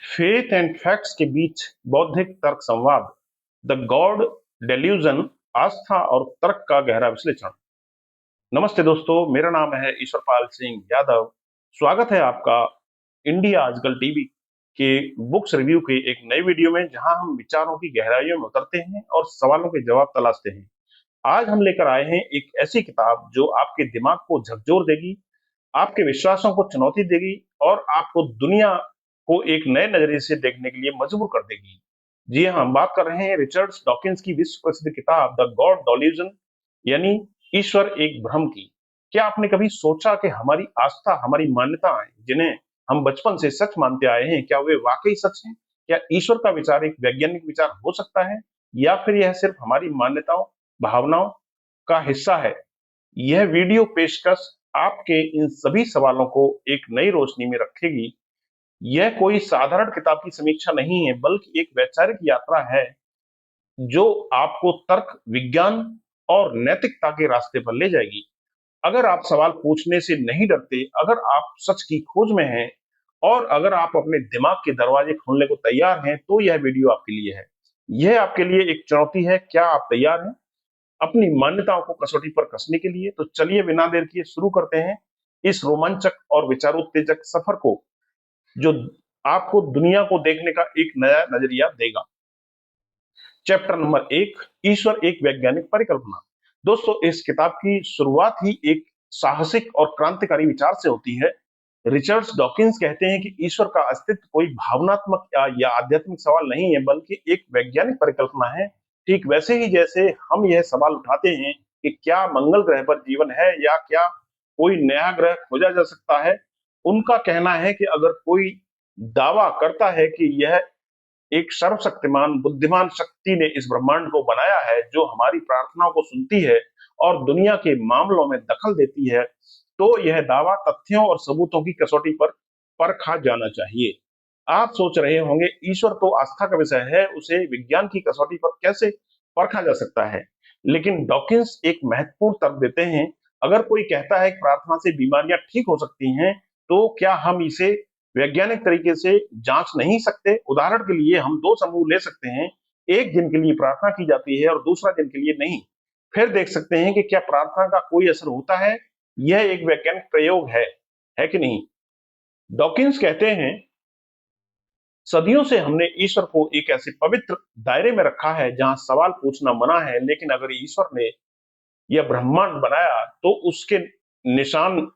Faith and facts के बीच बौद्धिक तर्क संवाद, द गॉड डेल्यूजन, आस्था और तर्क का गहरा विश्लेषण। नमस्ते दोस्तों, मेरा नाम है ईश्वरपाल सिंह यादव। स्वागत है आपका इंडिया आजकल टीवी के बुक्स रिव्यू के एक नए वीडियो में, जहां हम विचारों की गहराइयों में उतरते हैं और सवालों के जवाब तलाशते हैं। आज हम लेकर आए हैं एक ऐसी किताब जो आपके दिमाग को झकझोर देगी, आपके विश्वासों को चुनौती देगी और आपको दुनिया को एक नए नजरिए से देखने के लिए मजबूर कर देगी। जी हाँ, हम बात कर रहे हैं रिचर्ड डॉकिंस की विश्व प्रसिद्ध किताब द गॉड डॉल्यूजन, यानी ईश्वर एक भ्रम की। क्या आपने कभी सोचा कि हमारी आस्था, हमारी मान्यताएं, जिन्हें हम बचपन से सच मानते आए हैं, क्या वे वाकई सच हैं? क्या ईश्वर का विचार एक वैज्ञानिक विचार हो सकता है, या फिर यह सिर्फ हमारी मान्यताओं, भावनाओं का हिस्सा है? यह वीडियो पेशकश आपके इन सभी सवालों को एक नई रोशनी में रखेगी। यह कोई साधारण किताब की समीक्षा नहीं है, बल्कि एक वैचारिक यात्रा है जो आपको तर्क, विज्ञान और नैतिकता के रास्ते पर ले जाएगी। अगर आप सवाल पूछने से नहीं डरते, अगर आप सच की खोज में हैं और अगर आप अपने दिमाग के दरवाजे खोलने को तैयार हैं, तो यह वीडियो आपके लिए है। यह आपके लिए एक चुनौती है। क्या आप तैयार हैं अपनी मान्यताओं को कसौटी पर कसने के लिए? तो चलिए बिना देर किए शुरू करते हैं इस रोमांचक और विचारोत्तेजक सफर को, जो आपको दुनिया को देखने का एक नया नजरिया देगा। चैप्टर नंबर 1, ईश्वर एक वैज्ञानिक परिकल्पना। दोस्तों, इस किताब की शुरुआत ही एक साहसिक और क्रांतिकारी विचार से होती है। रिचर्ड डॉकिंस कहते हैं कि ईश्वर का अस्तित्व कोई भावनात्मक या आध्यात्मिक सवाल नहीं है, बल्कि एक वैज्ञानिक परिकल्पना है। ठीक वैसे ही जैसे हम यह सवाल उठाते हैं कि क्या मंगल ग्रह पर जीवन है, या क्या कोई नया ग्रह खोजा जा सकता है। उनका कहना है कि अगर कोई दावा करता है कि यह एक सर्वशक्तिमान बुद्धिमान शक्ति ने इस ब्रह्मांड को बनाया है, जो हमारी प्रार्थनाओं को सुनती है और दुनिया के मामलों में दखल देती है, तो यह दावा तथ्यों और सबूतों की कसौटी पर परखा जाना चाहिए। आप सोच रहे होंगे, ईश्वर तो आस्था का विषय है, उसे विज्ञान की कसौटी पर कैसे परखा जा सकता है? लेकिन डॉकिंस एक महत्वपूर्ण तर्क देते हैं। अगर कोई कहता है कि प्रार्थना से बीमारियां ठीक हो सकती हैं, तो क्या हम इसे वैज्ञानिक तरीके से जांच नहीं सकते? उदाहरण के लिए हम दो समूह ले सकते हैं, एक जिनके लिए प्रार्थना की जाती है और दूसरा जिनके लिए नहीं। फिर देख सकते हैं कि क्या प्रार्थना का कोई असर होता है। यह एक वैज्ञानिक प्रयोग है कि नहीं? डॉकिंस कहते हैं, सदियों से हमने ईश्वर को एक ऐसे पवित्र दायरे में रखा है जहां सवाल पूछना मना है, लेकिन अगर ईश्वर ने यह ब्रह्मांड बनाया तो उसके निशान,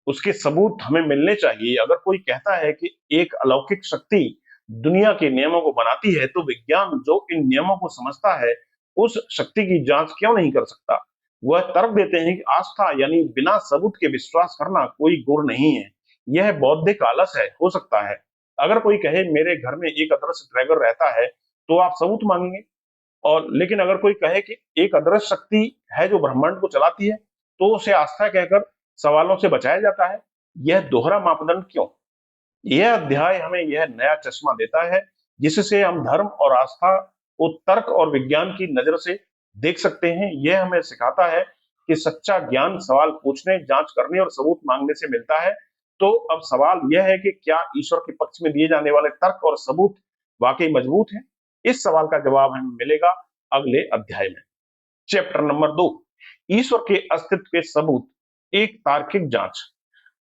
उसके सबूत हमें मिलने चाहिए। अगर कोई कहता है कि एक अलौकिक शक्ति दुनिया के नियमों को बनाती है, तो विज्ञान जो इन नियमों को समझता है, उस शक्ति की जांच क्यों नहीं कर सकता? वह तर्क देते हैं कि आस्था यानी बिना सबूत के विश्वास करना कोई गुर नहीं है, यह बौद्धिक आलस है। हो सकता है अगर कोई कहे मेरे घर में एक अदृश्य ड्रैगन रहता है, तो आप सबूत मांगेंगे। और लेकिन अगर कोई कहे कि एक अदृश्य शक्ति है जो ब्रह्मांड को चलाती है, तो उसे आस्था कहकर सवालों से बचाया जाता है। यह दोहरा मापदंड क्यों? यह अध्याय हमें यह नया चश्मा देता है, जिससे हम धर्म और आस्था को तर्क और विज्ञान की नजर से देख सकते हैं। यह हमें सिखाता है कि सच्चा ज्ञान सवाल पूछने, जांच करने और सबूत मांगने से मिलता है। तो अब सवाल यह है कि क्या ईश्वर के पक्ष में दिए जाने वाले तर्क और सबूत वाकई मजबूत हैं? इस सवाल का जवाब हमें मिलेगा अगले अध्याय में। चैप्टर नंबर 2, ईश्वर के अस्तित्व के सबूत, एक तार्किक जांच।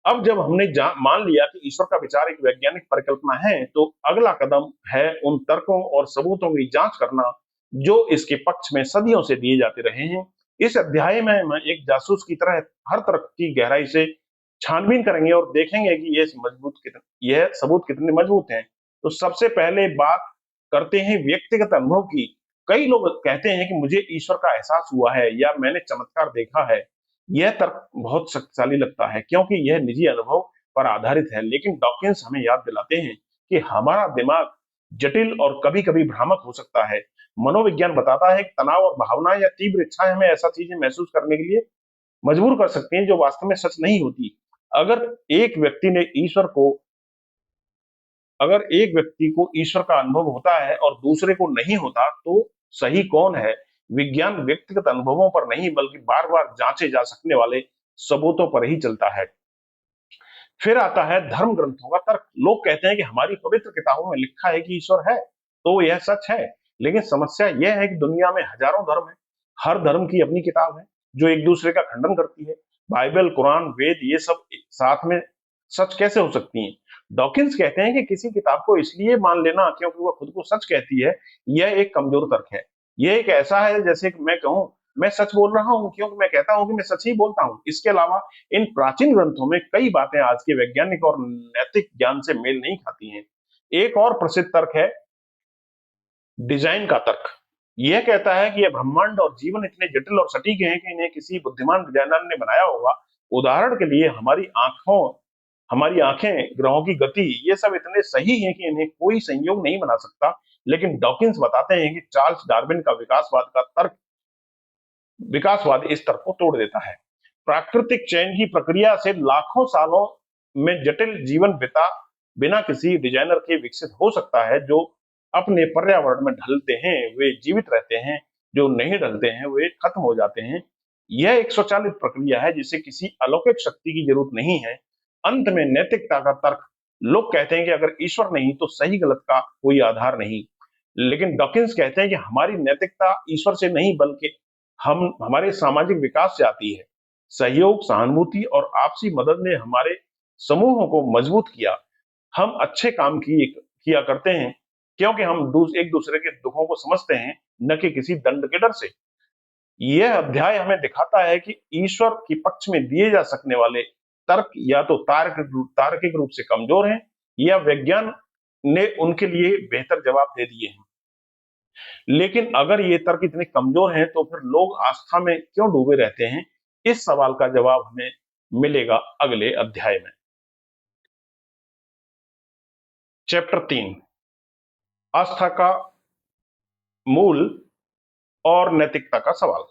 अब जब हमने मान लिया कि ईश्वर का विचार एक वैज्ञानिक परिकल्पना है, तो अगला कदम है उन तर्कों और सबूतों की जांच करना जो इसके पक्ष में सदियों से दिए जाते रहे हैं। इस अध्याय में मैं एक जासूस की तरह हर तरफ की गहराई से छानबीन करेंगे और देखेंगे कि यह सबूत कितने मजबूत हैं। तो सबसे पहले बात करते हैं व्यक्तिगत अनुभव की। कई लोग कहते हैं कि मुझे ईश्वर का एहसास हुआ है या मैंने चमत्कार देखा है। यह तर्क बहुत शक्तिशाली लगता है, क्योंकि यह निजी अनुभव पर आधारित है। लेकिन डॉकिंस हमें याद दिलाते हैं कि हमारा दिमाग जटिल और कभी-कभी भ्रामक हो सकता है। मनोविज्ञान बताता है कि तनाव और भावनाएं या तीव्र इच्छाएं हमें ऐसा चीजें महसूस करने के लिए मजबूर कर सकती हैं जो वास्तव में सच नहीं होती। अगर एक व्यक्ति ने ईश्वर को अगर एक व्यक्ति को ईश्वर का अनुभव होता है और दूसरे को नहीं होता, तो सही कौन है? विज्ञान व्यक्तिगत अनुभवों पर नहीं, बल्कि बार बार जांचे जा सकने वाले सबूतों पर ही चलता है। फिर आता है धर्म ग्रंथों का तर्क। लोग कहते हैं कि हमारी पवित्र किताबों में लिखा है कि ईश्वर है, तो यह सच है। लेकिन समस्या यह है कि दुनिया में हजारों धर्म है, हर धर्म की अपनी किताब है जो एक दूसरे का खंडन करती है। बाइबल, कुरान, वेद, ये सब साथ में सच कैसे हो सकती हैं? डॉकिंस कहते हैं कि किसी किताब को इसलिए मान लेना क्योंकि वह खुद को सच कहती है, यह एक कमजोर तर्क है। यह एक ऐसा है जैसे कि मैं कहूं मैं सच बोल रहा हूं क्योंकि मैं कहता हूं कि मैं सच ही बोलता हूं। इसके अलावा इन प्राचीन ग्रंथों में कई बातें आज के वैज्ञानिक और नैतिक ज्ञान से मेल नहीं खाती हैं। एक और प्रसिद्ध तर्क है डिजाइन का तर्क। यह कहता है कि यह ब्रह्मांड और जीवन इतने जटिल और सटीक हैं कि इन्हें किसी बुद्धिमान डिजाइनर ने बनाया होगा। उदाहरण के लिए हमारी आंखें, ग्रहों की गति, ये सब इतने सही हैं कि इन्हें कोई संयोग नहीं बना सकता। लेकिन डॉकिंस बताते हैं कि चार्ल्स डार्विन का विकासवाद इस तर्क को तोड़ देता है। प्राकृतिक चयन की प्रक्रिया से लाखों सालों में जटिल जीवन बिना किसी डिजाइनर के विकसित हो सकता है। जो अपने पर्यावरण में ढलते हैं वे जीवित रहते हैं, जो नहीं ढलते हैं वे खत्म हो जाते हैं। यह एक स्वचालित प्रक्रिया है जिसे किसी अलौकिक शक्ति की जरूरत नहीं है। अंत में नैतिकता का तर्क। लोग कहते हैं कि अगर ईश्वर नहीं तो सही गलत का कोई आधार नहीं। लेकिन डॉकिंस कहते हैं कि हमारी नैतिकता ईश्वर से नहीं बल्कि हम हमारे सामाजिक विकास से आती है। सहयोग, सहानुभूति और आपसी मदद ने हमारे समूहों को मजबूत किया। हम अच्छे काम किया करते हैं क्योंकि हम एक दूसरे के दुखों को समझते हैं, न कि किसी दंड के डर से। यह अध्याय हमें दिखाता है कि ईश्वर के पक्ष में दिए जा सकने वाले तर्क या तो तार्किक रूप से कमजोर हैं या विज्ञान ने उनके लिए बेहतर जवाब दे दिए हैं। लेकिन अगर ये तर्क इतने कमजोर हैं तो फिर लोग आस्था में क्यों डूबे रहते हैं? इस सवाल का जवाब हमें मिलेगा अगले अध्याय में। चैप्टर 3, आस्था का मूल और नैतिकता का सवाल।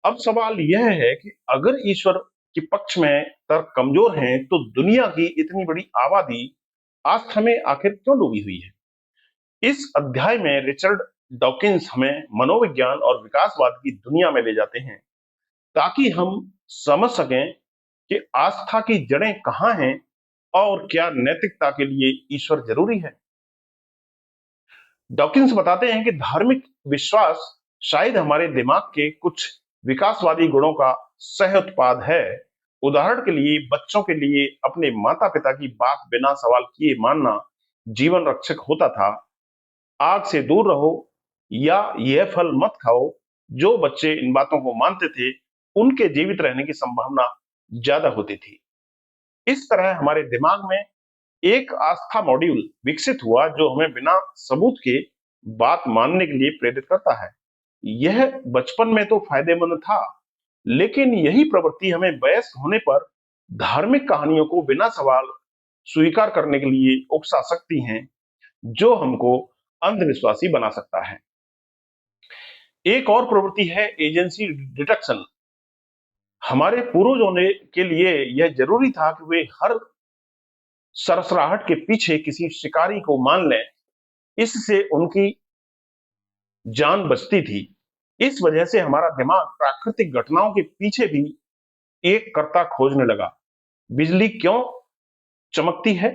अब सवाल यह है कि अगर ईश्वर के पक्ष में तर्क कमजोर हैं तो दुनिया की इतनी बड़ी आबादी आस्था में आखिर क्यों डूबी हुई है? इस अध्याय में रिचर्ड डॉकिंस हमें मनोविज्ञान और विकासवाद की दुनिया में ले जाते हैं ताकि हम समझ सकें कि आस्था की जड़ें कहां हैं और क्या नैतिकता के लिए ईश्वर जरूरी है। डॉकिंस बताते हैं कि धार्मिक विश्वास शायद हमारे दिमाग के कुछ विकासवादी गुणों का सह उत्पाद है। उदाहरण के लिए बच्चों के लिए अपने माता पिता की बात बिना सवाल किए मानना जीवन रक्षक होता था। आग से दूर रहो या यह फल मत खाओ, जो बच्चे इन बातों को मानते थे उनके जीवित रहने की संभावना ज्यादा होती थी। इस तरह हमारे दिमाग में एक आस्था मॉड्यूल विकसित हुआ जो हमें बिना सबूत के बात मानने के लिए प्रेरित करता है। यह बचपन में तो फायदेमंद था, लेकिन यही प्रवृत्ति हमें वयस्क होने पर धार्मिक कहानियों को बिना सवाल स्वीकार करने के लिए उकसा सकती हैं, जो हमको अंधविश्वासी बना सकता है। एक और प्रवृत्ति है एजेंसी डिटेक्शन। हमारे पूर्वजों के लिए यह जरूरी था कि वे हर सरसराहट के पीछे किसी शिकारी को मान लें, इससे उनकी जान बचती थी। इस वजह से हमारा दिमाग प्राकृतिक घटनाओं के पीछे भी एक कर्ता खोजने लगा। बिजली क्यों चमकती है?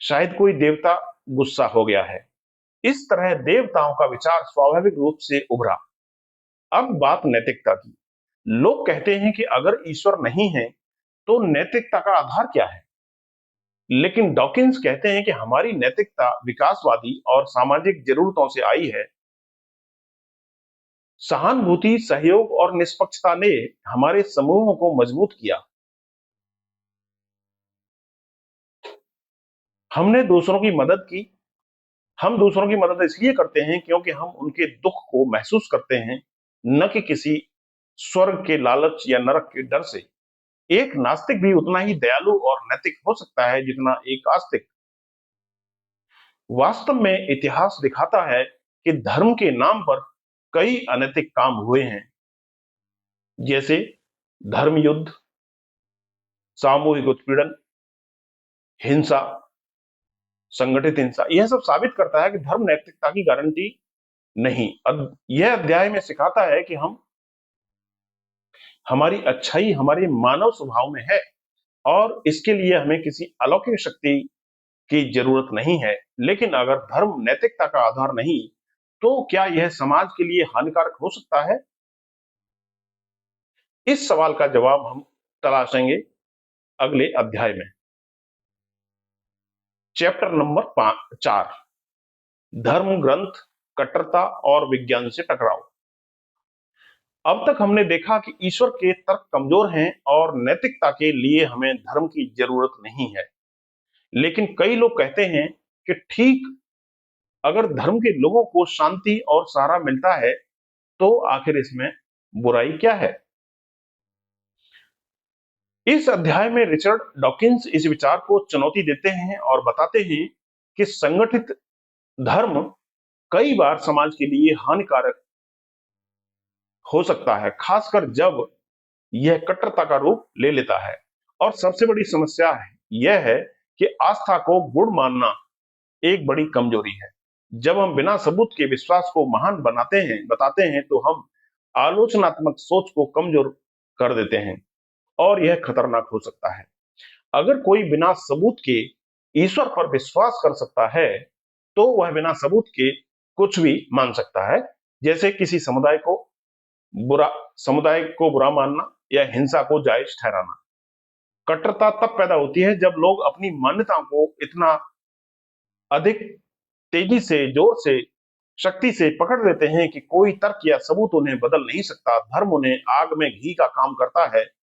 शायद कोई देवता गुस्सा हो गया है। इस तरह देवताओं का विचार स्वाभाविक रूप से उभरा। अब बात नैतिकता की। लोग कहते हैं कि अगर ईश्वर नहीं है तो नैतिकता का आधार क्या है? लेकिन डॉकिंस कहते हैं कि हमारी नैतिकता विकासवादी और सामाजिक जरूरतों से आई है। सहानुभूति, सहयोग और निष्पक्षता ने हमारे समूहों को मजबूत किया। हमने दूसरों की मदद की। हम दूसरों की मदद इसलिए करते हैं क्योंकि हम उनके दुख को महसूस करते हैं, न कि किसी स्वर्ग के लालच या नरक के डर से। एक नास्तिक भी उतना ही दयालु और नैतिक हो सकता है जितना एक आस्तिक। वास्तव में इतिहास दिखाता है कि धर्म के नाम पर कई अनैतिक काम हुए हैं, जैसे धर्म युद्ध, सामूहिक उत्पीड़न, हिंसा, संगठित हिंसा। यह सब साबित करता है कि धर्म नैतिकता की गारंटी नहीं। यह अध्याय में सिखाता है कि हमारी अच्छाई हमारे मानव स्वभाव में है। और इसके लिए हमें किसी अलौकिक शक्ति की जरूरत नहीं है। लेकिन अगर धर्म नैतिकता का आधार नहीं, तो क्या यह समाज के लिए हानिकारक हो सकता है? इस सवाल का जवाब हम तलाशेंगे अगले अध्याय में। चैप्टर नंबर 4, धर्म ग्रंथ, कट्टरता और विज्ञान से टकराव। अब तक हमने देखा कि ईश्वर के तर्क कमजोर हैं और नैतिकता के लिए हमें धर्म की जरूरत नहीं है। लेकिन कई लोग कहते हैं कि ठीक, अगर धर्म के लोगों को शांति और सहारा मिलता है, तो आखिर इसमें बुराई क्या है? इस अध्याय में रिचर्ड डॉकिंस इस विचार को चुनौती देते हैं और बताते हैं कि संगठित धर्म कई बार समाज के लिए हानिकारक हो सकता है, खासकर जब यह कट्टरता का रूप ले लेता है। और सबसे बड़ी समस्या यह है कि आस्था को गुण मानना एक बड़ी कमजोरी है। जब हम बिना सबूत के विश्वास को महान बताते हैं, तो हम आलोचनात्मक सोच को कमजोर कर देते हैं और यह खतरनाक हो सकता है। अगर कोई बिना सबूत के ईश्वर पर विश्वास कर सकता है, तो वह बिना सबूत के कुछ भी मान सकता है, जैसे किसी समुदाय को बुरा मानना या हिंसा को जायज ठहराना। कट्टरता तब पैदा होती है जब लोग अपनी मान्यताओं को इतना अधिक तेजी से, जोर से, शक्ति से पकड़ लेते हैं कि कोई तर्क या सबूत उन्हें बदल नहीं सकता। धर्म उन्हें आग में घी का काम करता है,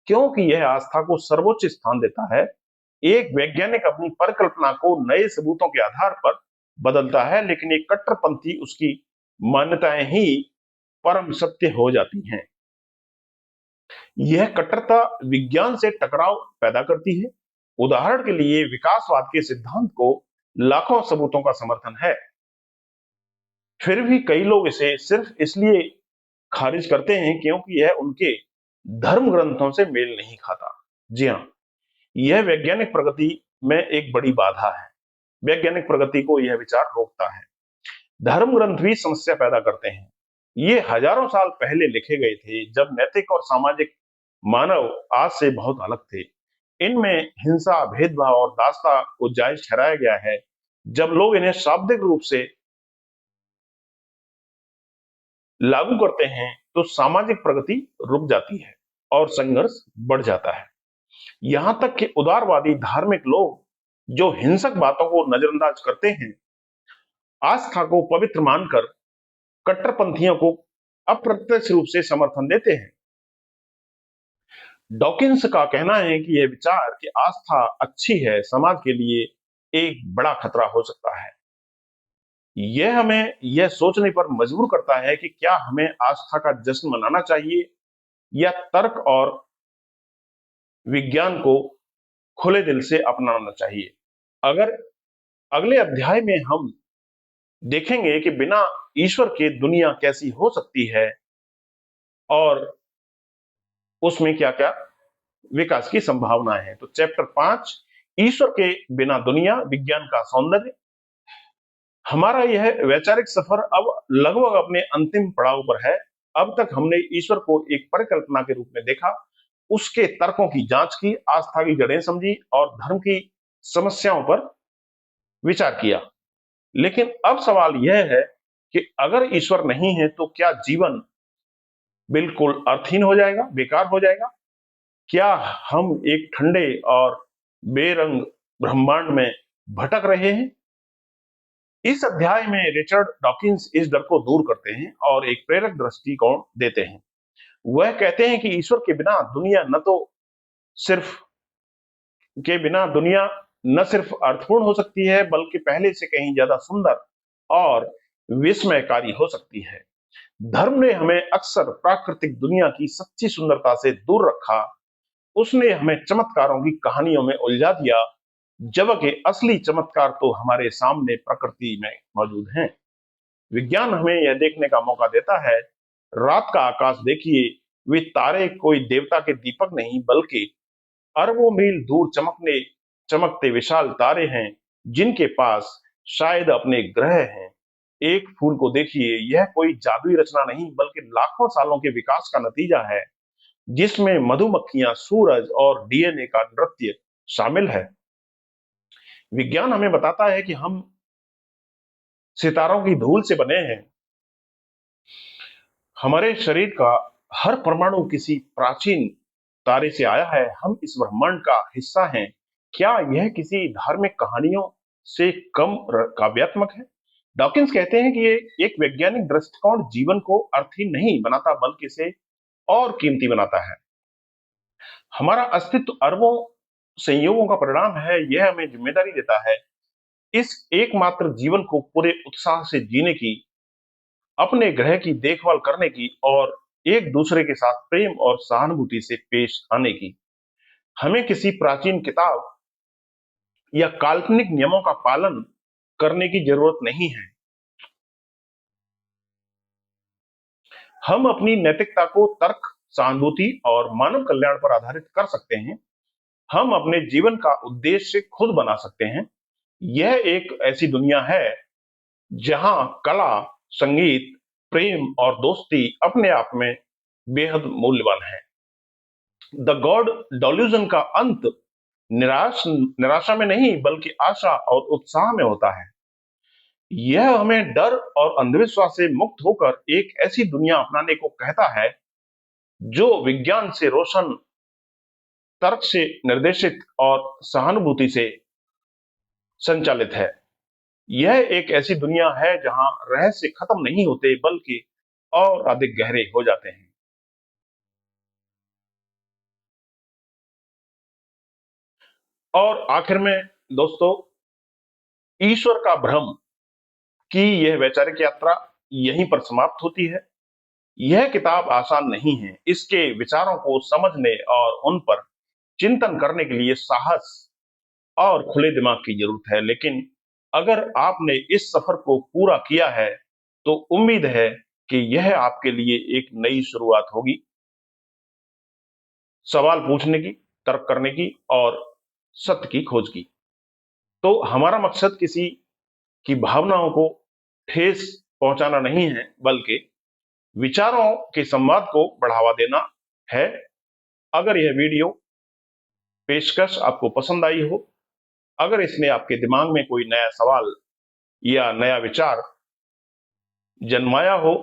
क्योंकि यह आस्था को सर्वोच्च स्थान देता है। एक वैज्ञानिक अपनी परिकल्पना को नए सबूतों के आधार पर बदलता है, लेकिन एक कट्टरपंथी उसकी मान्यताएं ही परम सत्य हो जाती हैं। यह कट्टरता विज्ञान से टकराव पैदा करती है। उदाहरण के लिए, विकासवाद के सिद्धांत को लाखों सबूतों का समर्थन है, फिर भी कई लोग इसे सिर्फ इसलिए खारिज करते हैं क्योंकि यह उनके धर्म ग्रंथों से मेल नहीं खाता। जी हाँ, यह वैज्ञानिक प्रगति में एक बड़ी बाधा है। वैज्ञानिक प्रगति को यह विचार रोकता है। धर्म ग्रंथ भी समस्या पैदा करते हैं। ये हजारों साल पहले लिखे गए थे, जब नैतिक और सामाजिक मानव आज से बहुत अलग थे। इनमें हिंसा, भेदभाव और दासता को जायज ठहराया गया है। जब लोग इन्हें शाब्दिक रूप से लागू करते हैं, तो सामाजिक प्रगति रुक जाती है और संघर्ष बढ़ जाता है। यहां तक कि उदारवादी धार्मिक लोग, जो हिंसक बातों को नजरअंदाज करते हैं, आस्था को पवित्र मानकर कट्टरपंथियों को अप्रत्यक्ष रूप से समर्थन देते हैं। डॉकिंस का कहना है कि यह विचार कि आस्था अच्छी है, समाज के लिए एक बड़ा खतरा हो सकता है। यह हमें यह सोचने पर मजबूर करता है कि क्या हमें आस्था का जश्न मनाना चाहिए या तर्क और विज्ञान को खुले दिल से अपनाना चाहिए। अगर अगले अध्याय में हम देखेंगे कि बिना ईश्वर के दुनिया कैसी हो सकती है और उसमें क्या क्या विकास की संभावनाएं हैं। तो चैप्टर 5, ईश्वर के बिना दुनिया, विज्ञान का सौंदर्य। हमारा यह वैचारिक सफर अब लगभग अपने अंतिम पड़ाव पर है। अब तक हमने ईश्वर को एक परिकल्पना के रूप में देखा, उसके तर्कों की जांच की, आस्था की जड़ें समझी और धर्म की समस्याओं पर विचार किया। लेकिन अब सवाल यह है कि अगर ईश्वर नहीं है, तो क्या जीवन बिल्कुल अर्थहीन हो जाएगा, बेकार हो जाएगा? क्या हम एक ठंडे और बेरंग ब्रह्मांड में भटक रहे हैं? इस अध्याय में रिचर्ड डॉकिंस इस डर को दूर करते हैं और एक प्रेरक दृष्टिकोण देते हैं। वह कहते हैं कि ईश्वर के बिना दुनिया न सिर्फ अर्थपूर्ण हो सकती है, बल्कि पहले से कहीं ज्यादा सुंदर और विस्मयकारी हो सकती है। धर्म ने हमें अक्सर प्राकृतिक दुनिया की सच्ची सुंदरता से दूर रखा। उसने हमें चमत्कारों की कहानियों में उलझा दिया, जबकि असली चमत्कार तो हमारे सामने प्रकृति में मौजूद हैं। विज्ञान हमें यह देखने का मौका देता है। रात का आकाश देखिए, वे तारे कोई देवता के दीपक नहीं, बल्कि अरबों मील दूर चमकते विशाल तारे हैं, जिनके पास शायद अपने ग्रह हैं। एक फूल को देखिए, यह कोई जादुई रचना नहीं, बल्कि लाखों सालों के विकास का नतीजा है। जिसमें मधुमक्खियां, सूरज और डीएनए का नृत्य शामिल है। विज्ञान हमें बताता है कि हम सितारों की धूल से बने हैं। हमारे शरीर का हर परमाणु किसी प्राचीन तारे से आया है। हम इस ब्रह्मांड का हिस्सा हैं। क्या यह किसी धार्मिक कहानियों से कम काव्यात्मक है? डॉकिंस कहते हैं कि ये एक वैज्ञानिक दृष्टिकोण जीवन को अर्थहीन नहीं बनाता, बल्कि इसे और कीमती बनाता है। हमारा अस्तित्व अरबों संयोगों का परिणाम है। यह हमें जिम्मेदारी देता है इस एकमात्र जीवन को पूरे उत्साह से जीने की, अपने ग्रह की देखभाल करने की और एक दूसरे के साथ प्रेम और सहानुभूति से पेश आने की। हमें किसी प्राचीन किताब या काल्पनिक नियमों का पालन करने की जरूरत नहीं है। हम अपनी नैतिकता को तर्क, सहानुभूति और मानव कल्याण पर आधारित कर सकते हैं। हम अपने जीवन का उद्देश्य खुद बना सकते हैं। यह एक ऐसी दुनिया है जहां कला, संगीत, प्रेम और दोस्ती अपने आप में बेहद मूल्यवान है। द गॉड डेल्यूजन का अंत निराशा में नहीं, बल्कि आशा और उत्साह में होता है। यह हमें डर और अंधविश्वास से मुक्त होकर एक ऐसी दुनिया अपनाने को कहता है जो विज्ञान से रोशन, तर्क से निर्देशित और सहानुभूति से संचालित है। यह एक ऐसी दुनिया है जहां रहस्य खत्म नहीं होते, बल्कि और अधिक गहरे हो जाते हैं। और आखिर में दोस्तों, ईश्वर का भ्रम की यह वैचारिक यात्रा यहीं पर समाप्त होती है। यह किताब आसान नहीं है। इसके विचारों को समझने और उन पर चिंतन करने के लिए साहस और खुले दिमाग की जरूरत है। लेकिन अगर आपने इस सफर को पूरा किया है, तो उम्मीद है कि यह आपके लिए एक नई शुरुआत होगी, सवाल पूछने की, तर्क करने की और सत्य की खोज की। तो हमारा मकसद किसी की भावनाओं को ठेस पहुंचाना नहीं है, बल्कि विचारों के संवाद को बढ़ावा देना है। अगर यह वीडियो पेशकश आपको पसंद आई हो, अगर इसने आपके दिमाग में कोई नया सवाल या नया विचार जन्माया हो,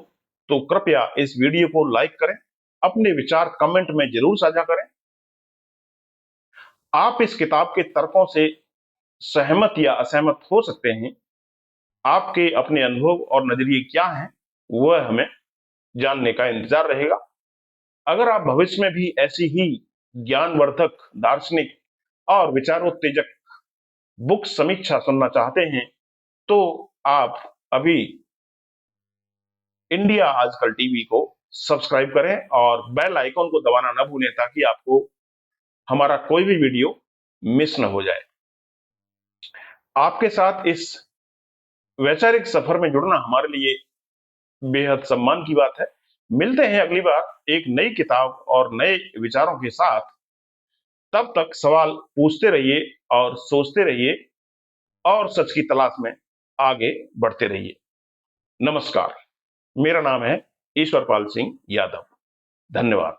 तो कृपया इस वीडियो को लाइक करें, अपने विचार कमेंट में जरूर साझा करें। आप इस किताब के तर्कों से सहमत या असहमत हो सकते हैं। आपके अपने अनुभव और नजरिए क्या हैं, वह हमें जानने का इंतजार रहेगा। अगर आप भविष्य में भी ऐसी ही ज्ञानवर्धक, दार्शनिक और विचारोत्तेजक बुक समीक्षा सुनना चाहते हैं, तो आप अभी इंडिया आजकल टीवी को सब्सक्राइब करें और बेल आइकॉन को दबाना न भूलें, ताकि आपको हमारा कोई भी वीडियो मिस न हो जाए। आपके साथ इस वैचारिक सफर में जुड़ना हमारे लिए बेहद सम्मान की बात है। मिलते हैं अगली बार एक नई किताब और नए विचारों के साथ। तब तक सवाल पूछते रहिए और सोचते रहिए और सच की तलाश में आगे बढ़ते रहिए। नमस्कार, मेरा नाम है ईश्वरपाल सिंह यादव। धन्यवाद।